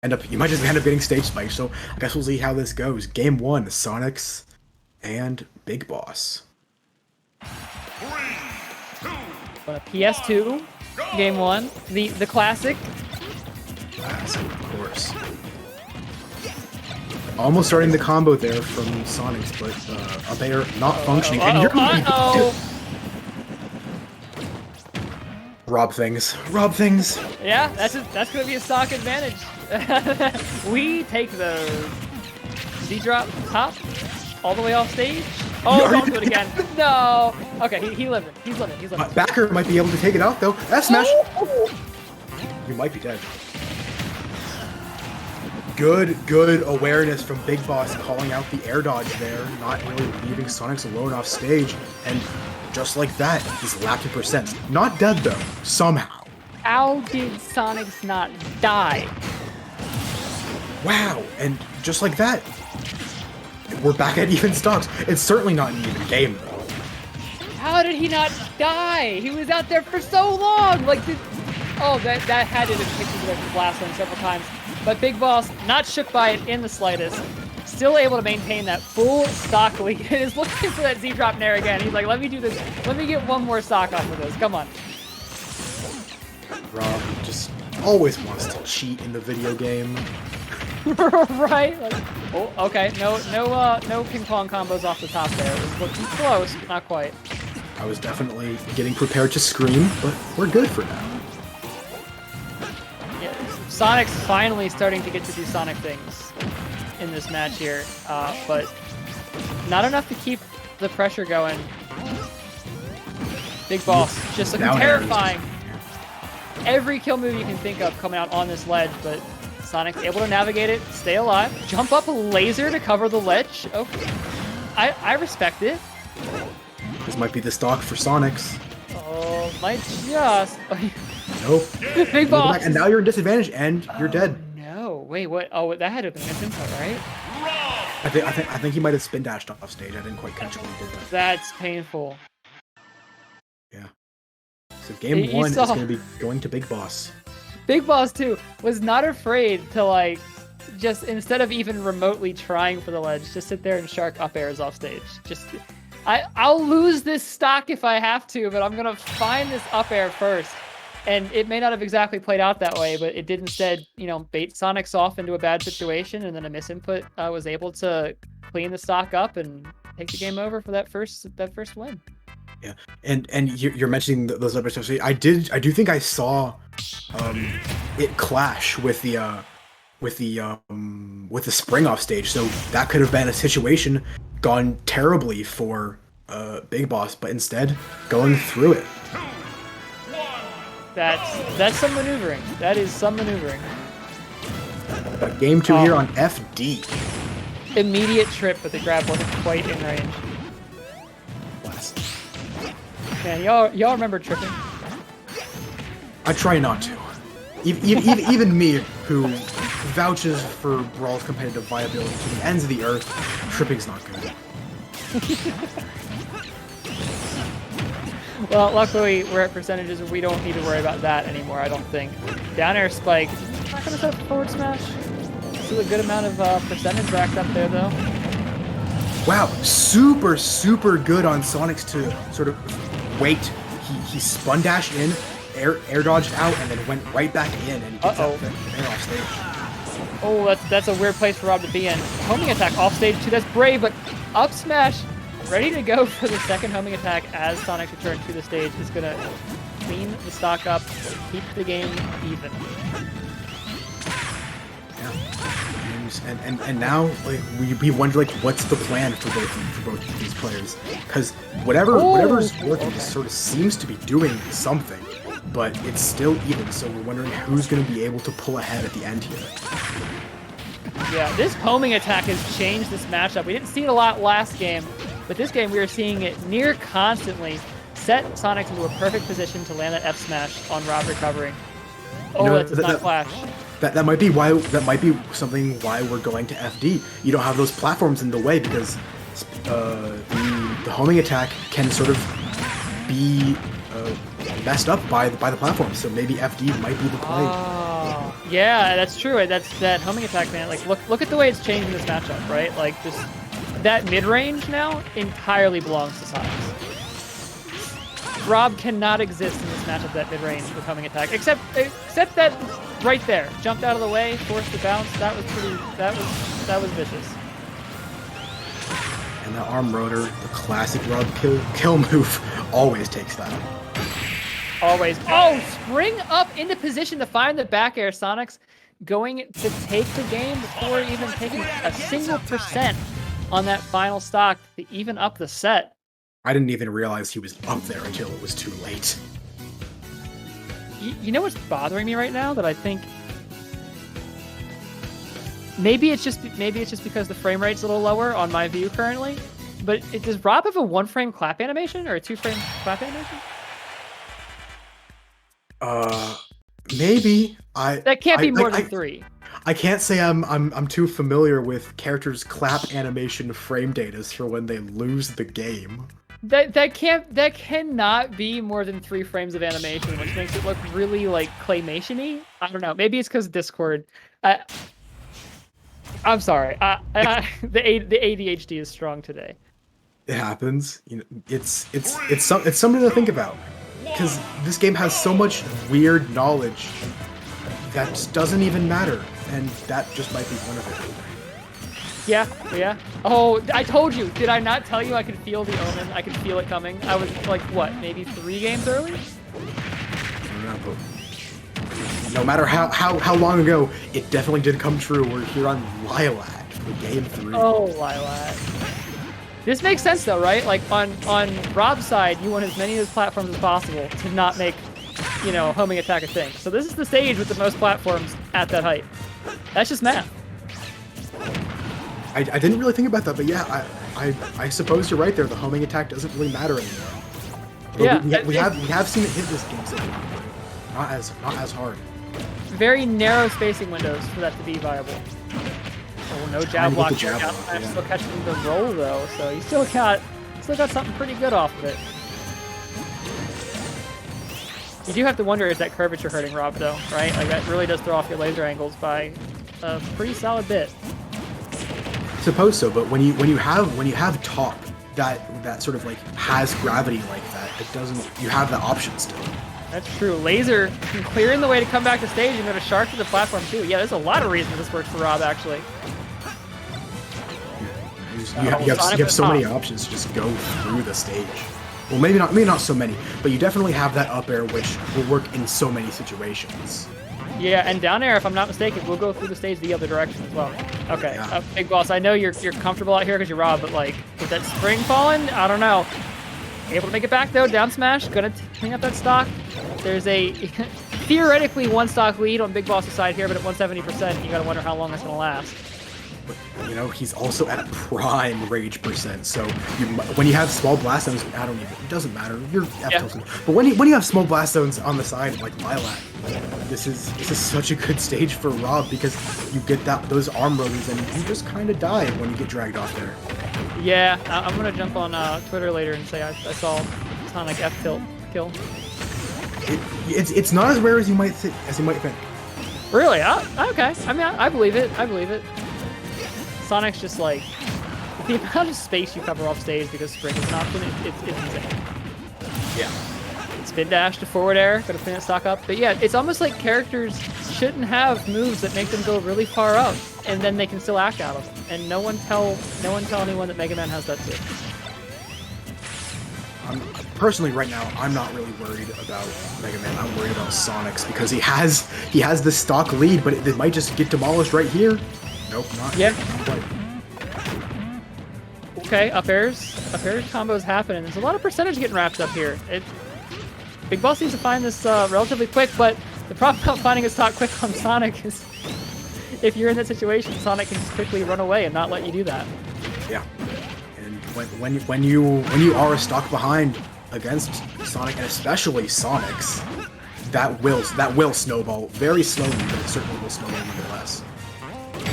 you might just end up getting stage spiked. So I guess we'll see how this goes. Game 1, Sonix and Big Boss. On a PS2, game 1, the classic. Classic, of course. Almost starting the combo there from Sonix, but up air not functioning. And you're rob things. Rob things. Yeah, that's gonna be a stock advantage. We take those. Z-drop top, all the way off stage. Oh, don't do it again. No. Okay, he lived it. He's living. He's living. Backer might be able to take it out though. F smash. You might be dead. Good awareness from Big Boss, calling out the air dodge there, not really leaving Sonix alone off stage, and just like that, he's lacking percents. Not dead though, somehow. How did Sonix not die? Wow, and just like that, we're back at even stocks. It's certainly not an even game though. How did he not die? He was out there for so long. Like, that had to have kicked him away from Blast Zone several times. But Big Boss, not shook by it in the slightest, still able to maintain that full stock lead, and is looking for that Z-drop nair again. He's like, let me do this. Let me get one more stock off of this. Come on. Rob just always wants to cheat in the video game. Right? Like, oh, okay. No ping pong combos off the top there. It was looking close, but not quite. I was definitely getting prepared to scream, but we're good for now. Yeah, Sonic's finally starting to get to do Sonic things in this match here, but not enough to keep the pressure going. Big Boss just looking terrifying. Every kill move you can think of coming out on this ledge, but Sonic's able to navigate it, stay alive, jump up a laser to cover the ledge. Okay, I respect it. This might be the stock for Sonix. Oh, might just. Nope. Big Boss. And now you're in disadvantage, and you're dead. No, wait, what? Oh, that had to have been misinput, right? I think he might have spin dashed off stage. I didn't quite catch when he did that. That's painful. Yeah. So game 1 is going to be going to Big Boss. Big Boss too was not afraid to, like, just instead of even remotely trying for the ledge, just sit there and shark up airs off stage. Just, I'll lose this stock if I have to, but I'm gonna find this up air first. And it may not have exactly played out that way, but it did instead, bait Sonix off into a bad situation, and then a misinput was able to clean the stock up and take the game over for that first win. Yeah, and you're mentioning those other stuff. I do think I saw it clash with the spring off stage. So that could have been a situation gone terribly for Big Boss, but instead going through it. That's some maneuvering. That is some maneuvering. Game 2 here on FD. Immediate trip, but the grab wasn't quite in range. Blast. Man, y'all remember tripping? I try not to. Even me, who vouches for Brawl's competitive viability to the ends of the earth, tripping's not good. Well, luckily we're at percentages where we don't need to worry about that anymore, I don't think. Down air spike. Not gonna set up forward smash. Still a good amount of percentage racked up there, though. Wow, super good on Sonix to sort of wait. He spun dashed in, air dodged out, and then went right back in and gets out the off stage. Oh, that's a weird place for Rob to be in. Homing attack off stage too. That's brave, but up smash, ready to go for the second homing attack as Sonix return to the stage is gonna clean the stock up, keep the game even. And now, like, we wonder, like, what's the plan for both of these players? Because whatever's working just sort of seems to be doing something, but it's still even. So we're wondering who's going to be able to pull ahead at the end here. Yeah, this homing attack has changed this matchup. We didn't see it a lot last game, but this game we are seeing it near constantly set Sonix into a perfect position to land that F smash on Rob recovering. Oh, that does not clash. That might be something why we're going to FD. You don't have those platforms in the way because the homing attack can sort of be messed up by the platform. So maybe FD might be the play. Oh, yeah, that's true. That's that homing attack, man. Like, look at the way it's changed in this matchup, right? Like, just that mid range now entirely belongs to Sonix. R.O.B cannot exist in this matchup, that mid range with homing attack, except that right there, jumped out of the way, forced the bounce. That was that was vicious. And the arm rotor, the classic R.O.B kill move, always takes that. Always. Oh, spring up into position to find the back air. Sonix going to take the game before even taking a single percent on that final stock to even up the set. I didn't even realize he was up there until it was too late. You know what's bothering me right now? That I think maybe it's just because the frame rate's a little lower on my view currently. But does R.O.B have a 1-frame clap animation or a 2-frame clap animation? Maybe that can't be more than 3. I can't say I'm too familiar with characters' clap animation frame data for when they lose the game. That cannot be more than 3 frames of animation, which makes it look really like claymation-y. I don't know. Maybe it's because Discord. I'm sorry. The ADHD is strong today. It happens. You know, it's something to think about. Because this game has so much weird knowledge that just doesn't even matter, and that just might be one of it. Yeah. Oh, I told you. Did I not tell you I could feel the omen? I could feel it coming. I was like, what, maybe 3 games early? No matter how long ago, it definitely did come true. We're here on Lilac for game 3. Oh, Lilac. This makes sense though, right? Like on R.O.B's side, you want as many of those platforms as possible to not make, homing attack a thing. So this is the stage with the most platforms at that height. That's just math. I didn't really think about that, but yeah, I suppose you're right there. The homing attack doesn't really matter anymore. Yeah, we have seen it hit this game so far. Not as hard. Very narrow spacing windows for that to be viable. Oh, no jab block. I'm still catching the roll though, so you still got something pretty good off of it. You do have to wonder, is that curvature hurting R.O.B though, right? Like that really does throw off your laser angles by a pretty solid bit. Suppose so, but when you have top that sort of like has gravity like that, it doesn't. You have the option still. That's true. Laser clearing the way to come back to stage and go to shark to the platform too. Yeah, there's a lot of reasons this works for R.O.B actually. You have so many options to just go through the stage. Well, maybe not so many, but you definitely have that up air, which will work in so many situations. Yeah, and down air, if I'm not mistaken, we'll go through the stage the other direction as well. Okay, yeah. BigBoss, I know you're comfortable out here because you're R.O.B, but like with that spring falling, I don't know. Able to make it back though, down smash, gonna clean up that stock. There's a theoretically 1 stock lead on BigBoss' side here, but at 170%, you gotta wonder how long that's gonna last. But, he's also at a prime rage percent, so when you have small blast zones, it doesn't matter. You're F-tilted. But when you have small blast zones on the side like Lilac, this is such a good stage for R.O.B because you get those arm rotors and you just kind of die when you get dragged off there. Yeah, I'm gonna jump on Twitter later and say I saw Sonic F-tilt kill. It's not as rare as you might think. Really? Okay. I mean, I believe it. Sonic's just like the amount of space you cover off stage because spring is an option. It's insane. Yeah. Spin dash to forward air, gotta clean that stock up. But yeah, it's almost like characters shouldn't have moves that make them go really far up, and then they can still act out of them. And no one tell anyone that Mega Man has that too. Personally, right now, I'm not really worried about Mega Man. I'm worried about Sonix because he has the stock lead, but it might just get demolished right here. Nope, not. Yeah. Not quite. Okay, up airs combos happening. There's a lot of percentage getting wrapped up here. BigBoss needs to find this relatively quick, but the problem about finding a stock quick on Sonic is if you're in that situation, Sonic can just quickly run away and not let you do that. Yeah. And when you are a stock behind against Sonic, and especially Sonix, that will snowball very slowly, but it certainly will snowball nonetheless.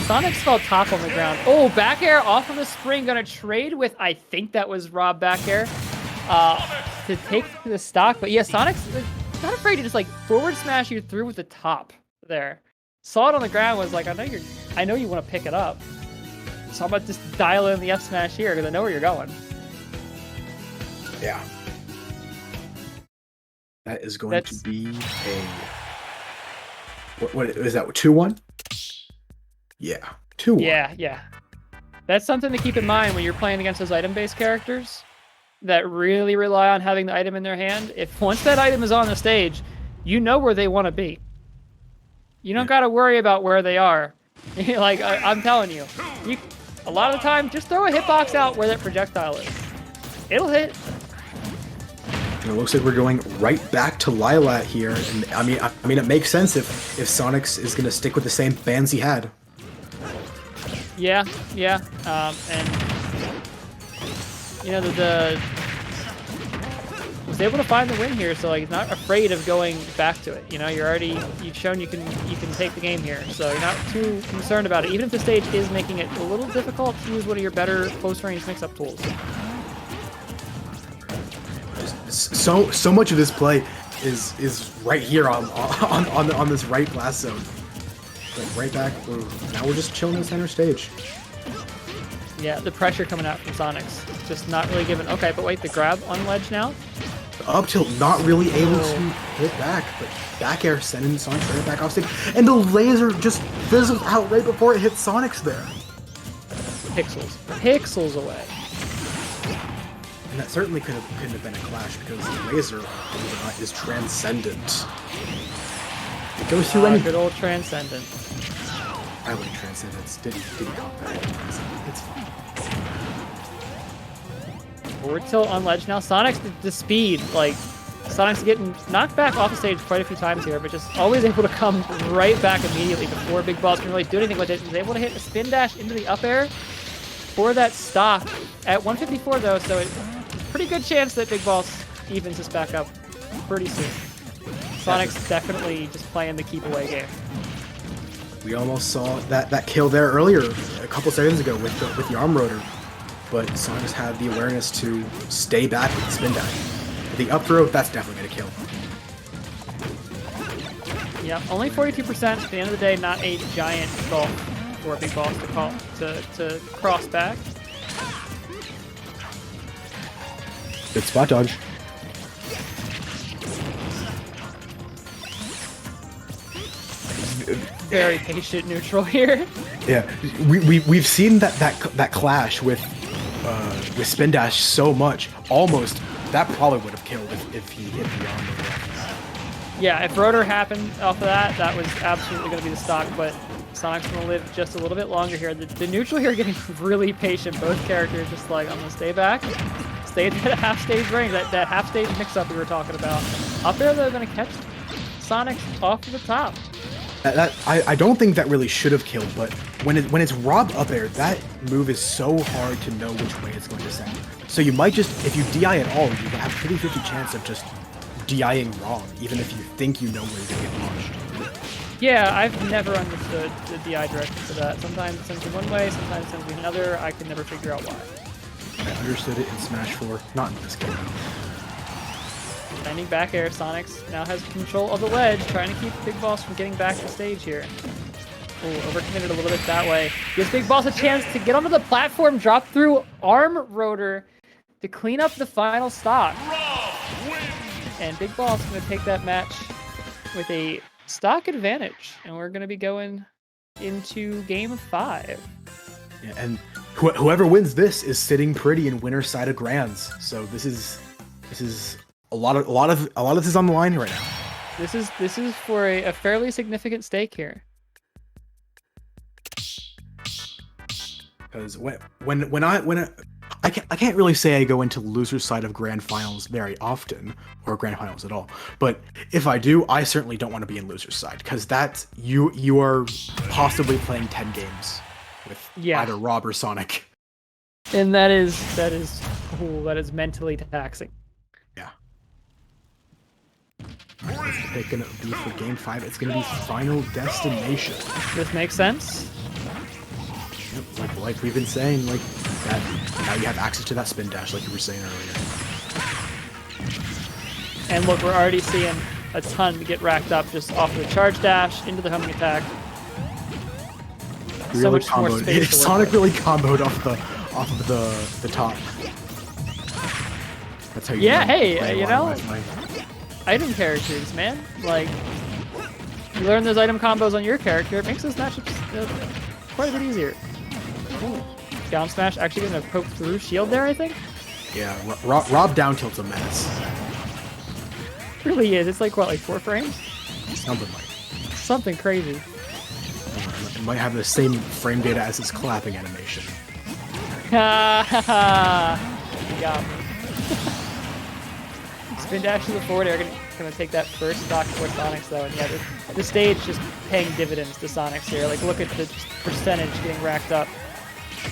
Sonix fell top on the ground. Oh, back air off of the spring. Gonna trade with, I think that was R.O.B back air to take the stock. But yeah, Sonix not afraid to just like forward smash you through with the top there. Saw it on the ground, was like, I know you want to pick it up. So I'm about to just dial in the F smash here because I know where you're going. Yeah. That is going to be a... What is that, 2-1? Yeah, 2-1. Yeah. That's something to keep in mind when you're playing against those item-based characters that really rely on having the item in their hand. If once that item is on the stage, you know where they want to be. You don't got to worry about where they are. Like, I'm telling you, a lot of the time, just throw a hitbox out where that projectile is. It'll hit. And it looks like we're going right back to Lilat here. And I mean, it makes sense if Sonix is going to stick with the same bans he had. Yeah. And you know, the was able to find the win here, so like not afraid of going back to it. You know, you've shown you can take the game here, so you're not too concerned about it. Even if the stage is making it a little difficult to use one of your better close range mix-up tools. So much of this play is right here on this right blast zone. Like right back. Now we're just chilling in the center stage. Yeah, the pressure coming out from Sonix. Just not really given. Okay, but wait, the grab on ledge now? Up tilt, not really able to hit back, but back air sending Sonix right back off stage. And the laser just fizzles out right before it hits Sonix there. Pixels away. And that certainly couldn't have been a clash because the laser, believe it or not, is transcendent. It goes through any... Good old transcendent. I like transcendence. Didn't come back. It's fine. Forward tilt on ledge now. Sonix, the speed, like, Sonix getting knocked back off the stage quite a few times here, but just always able to come right back immediately before BigBoss can really do anything with it. He's able to hit a spin dash into the up air for that stock at 154 though, so it's a pretty good chance that BigBoss evens this back up pretty soon. Sonix definitely just playing the keep away game. We almost saw that kill there earlier, a couple seconds ago with the arm rotor, but Sonix had the awareness to stay back with the spin dash. The up throw, that's definitely gonna kill. Yeah, only 42%. At the end of the day, not a giant gulf for a BigBoss to cross back. Good spot dodge. Very patient neutral here. Yeah, we've seen that clash with spin dash so much. Almost that probably would have killed if he hit the arm. Yeah, if rotor happened off of that was absolutely going to be the stock. But Sonic's going to live just a little bit longer here. The neutral here getting really patient. Both characters just like, I'm going to stay back, stay at that half stage range, that half stage mix up we were talking about. Up there, they're going to catch Sonix off to the top. I don't think that really should have killed, but when it's R.O.B up air, that move is so hard to know which way it's going to send. So you might just, if you DI at all, you have a pretty 50 chance of just DIing wrong, even if you think you know where you're going to get launched. Yeah, I've never understood the DI direction for that. Sometimes it sends you one way, sometimes it sends you another. I can never figure out why. I understood it in Smash 4, not in this game. Landing back air, Sonix now has control of the ledge, trying to keep BigBoss from getting back to stage here. Ooh, overcommitted a little bit that way. Gives BigBoss a chance to get onto the platform, drop through arm rotor to clean up the final stock. And BigBoss is going to take that match with a stock advantage, and we're going to be going into game 5. Yeah, and whoever wins this is sitting pretty in winner's side of grands. So this is a lot of this is on the line right now. This is for a fairly significant stake here. Because when I can't really say I go into loser's side of grand finals very often, or grand finals at all. But if I do, I certainly don't want to be in loser's side, because that's you are possibly playing 10 games with either R.O.B or Sonic. And that is mentally taxing. Yeah. What's the pick gonna be for game 5? It's gonna be Final Destination. This makes sense. Like we've been saying, like that. Now you have access to that spin dash, like you were saying earlier. And look, we're already seeing a ton to get racked up just off of the charge dash into the homing attack. So Really much more space to work Sonic with. really comboed off of the top. That's how you Yeah, learn hey, playing you a lot know, of Wi-Fi. item characters, man. Like, you learn those item combos on your character, it makes those matchups quite a bit easier. Ooh. Down smash actually gonna poke through shield there, I think. Yeah, Rob down tilt's a menace. It really is. It's like what, like 4 frames? Something like. Something crazy. It might have the same frame data as his clapping animation. Ha ha ha! You got me. Spin dash to the forward air, gonna take that first stock for Sonix though, and yeah, the stage just paying dividends to Sonix here. Like, look at the percentage getting racked up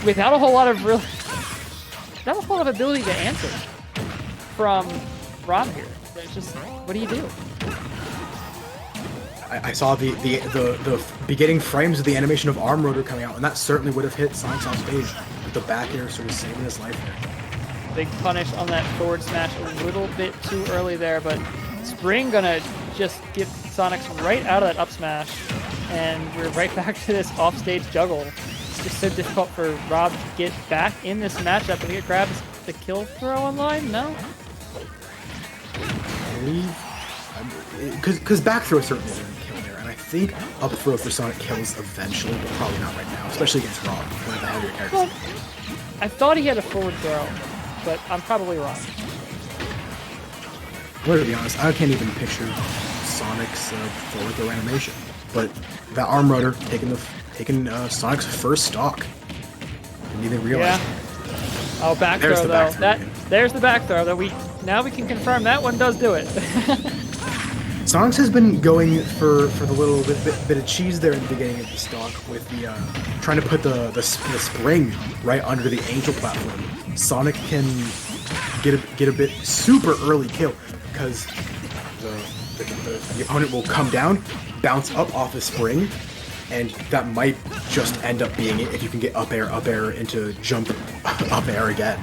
without a whole lot of ability to answer from R.O.B here. There's just, what do you do? I saw the beginning frames of the animation of Arm Rotor coming out, and that certainly would have hit Sonic's off stage with the back air sort of saving his life there. Big punish on that forward smash a little bit too early there, but Spring gonna just get Sonix right out of that up smash, and we're right back to this offstage juggle. It's just so difficult for R.O.B to get back in this matchup. Did he get grabbed the kill throw online? No? Because back throw certainly didn't kill there, and I think up throw for Sonic kills eventually, but probably not right now, especially against R.O.B, one of the heavier characters. Well, I thought he had a forward throw, but I'm probably wrong. Well, to be honest, I can't even picture Sonic's forward throw animation, but that Arm Rotor taking Sonic's first stock. Didn't even realize. Yeah. Oh, back There's throw the though. back throw again. There's the back throw that we can confirm that one does do it. Sonix has been going for the little bit of cheese there in the beginning of the stock with the trying to put the spring right under the angel platform. Sonic can get a bit super early kill because the opponent will come down, bounce up off the spring, and that might just end up being it if you can get up air into jump up air again.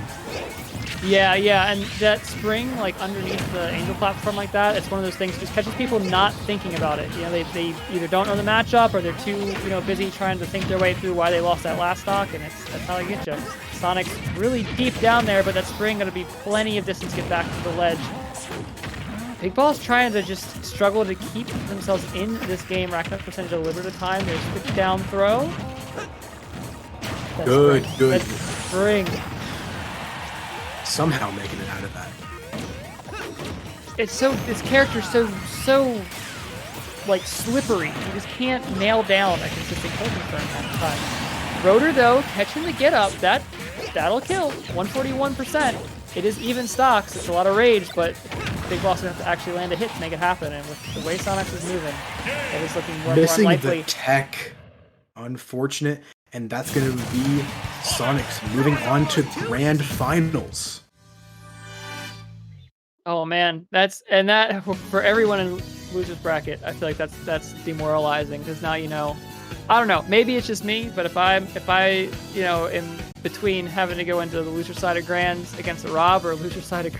Yeah, and that spring, like, underneath the angel platform like that, it's one of those things that just catches people not thinking about it. You know, they either don't know the matchup or they're too, busy trying to think their way through why they lost that last stock, and that's how they get you. Sonic's really deep down there, but that spring gonna be plenty of distance to get back to the ledge. BigBoss trying to just struggle to keep themselves in this game, racking up percentage a little bit of time. There's quick down throw. That's Good. That's spring. Somehow making it out of that. This character's so like slippery. You just can't nail down a consistent kill confirm all the time. Rotor though, catching the get up, that'll kill. 141%. It is even stocks. It's a lot of rage, but BigBoss is gonna have to actually land a hit to make it happen. And with the way Sonix is moving, it is looking more and more Missing unlikely. the tech, unfortunate, and that's going to be Sonix moving on to Grand Finals. Oh man, that for everyone in losers bracket, I feel like that's demoralizing because now I don't know, maybe it's just me, but if I am between having to go into the loser side of Grands against the R.O.B or loser side of